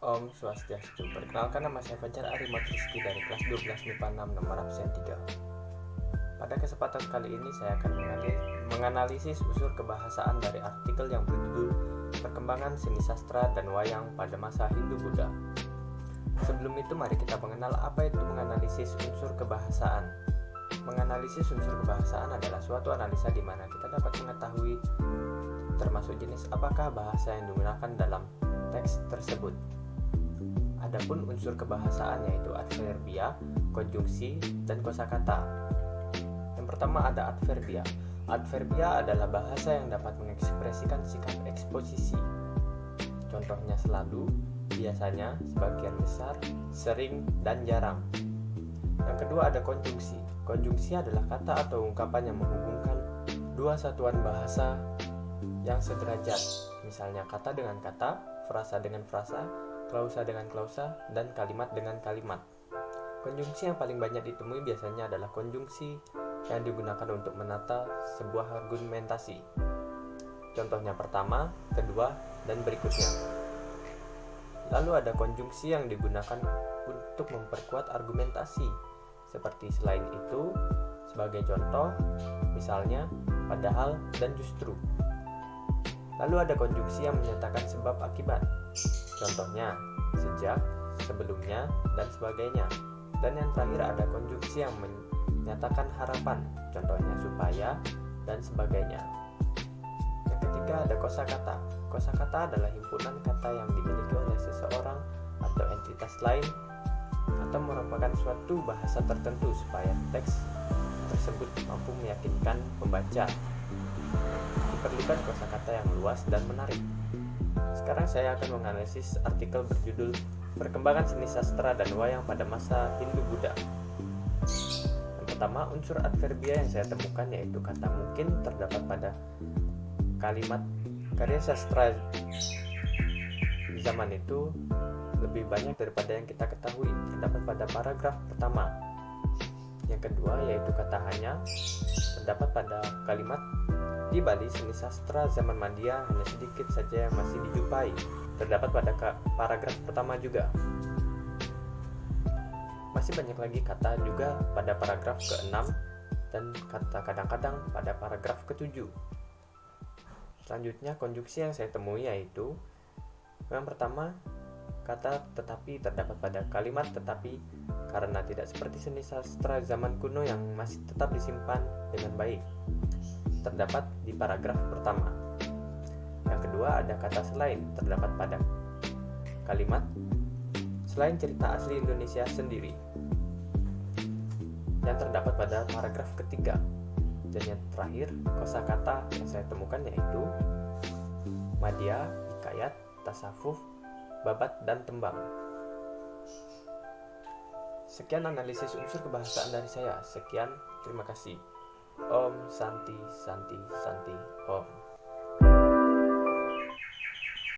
Om Swastiastu. Perkenalkan, nama saya Fajar Arimat Rizky dari kelas 12 MIPA 6 nomor absen 3. Pada kesempatan kali ini saya akan menganalisis unsur kebahasaan dari artikel yang berjudul Perkembangan Seni Sastra dan Wayang pada Masa Hindu-Buddha. Sebelum itu mari kita mengenal apa itu menganalisis unsur kebahasaan. Menganalisis unsur kebahasaan adalah suatu analisa di mana kita dapat mengetahui termasuk jenis apakah bahasa yang digunakan dalam teks tersebut. Adapun unsur kebahasaan yaitu adverbia, konjungsi, dan kosakata. Yang pertama ada adverbia. Adverbia adalah bahasa yang dapat mengekspresikan sikap eksposisi. Contohnya selalu, biasanya, sebagian besar, sering, dan jarang. Yang kedua ada konjungsi. Konjungsi adalah kata atau ungkapan yang menghubungkan dua satuan bahasa yang sederajat. Misalnya kata dengan kata, frasa dengan frasa, klausa dengan klausa, dan kalimat dengan kalimat. Konjungsi yang paling banyak ditemui biasanya adalah konjungsi yang digunakan untuk menata sebuah argumentasi. Contohnya pertama, kedua, dan berikutnya. Lalu ada konjungsi yang digunakan untuk memperkuat argumentasi, seperti selain itu, sebagai contoh, misalnya, padahal, dan justru. Lalu ada konjungsi yang menyatakan sebab akibat. Contohnya, sejak, sebelumnya, dan sebagainya. Dan yang terakhir ada konjungsi yang menyatakan harapan. Contohnya supaya, dan sebagainya. Yang ketiga ada kosakata. Kosakata adalah himpunan kata yang dimiliki oleh seseorang atau entitas lain atau merupakan suatu bahasa tertentu supaya teks tersebut mampu meyakinkan pembaca. Diperlukan kosakata yang luas dan menarik. Sekarang saya akan menganalisis artikel berjudul Perkembangan Seni Sastra dan Wayang pada Masa Hindu-Buddha. Yang pertama, unsur adverbia yang saya temukan yaitu kata mungkin terdapat pada kalimat karya sastra zaman itu lebih banyak daripada yang kita ketahui, terdapat pada paragraf pertama. Yang kedua yaitu kata hanya terdapat pada kalimat di Bali seni sastra zaman Madya hanya sedikit saja yang masih dijumpai, terdapat pada paragraf pertama juga. Masih banyak lagi kata juga pada paragraf ke-6 dan kata kadang-kadang pada paragraf ke-7. Selanjutnya konjungsi yang saya temui yaitu yang pertama, kata tetapi terdapat pada kalimat tetapi karena tidak seperti seni sastra zaman kuno yang masih tetap disimpan dengan baik, terdapat di paragraf pertama. Yang kedua ada kata selain, terdapat pada kalimat selain cerita asli Indonesia sendiri, yang terdapat pada paragraf ketiga. Dan yang terakhir kosakata yang saya temukan yaitu madya, hikayat, tasawuf, babat, dan tembang. Sekian analisis unsur kebahasaan dari saya. Sekian, terima kasih. Om Santi Santi Santi Om.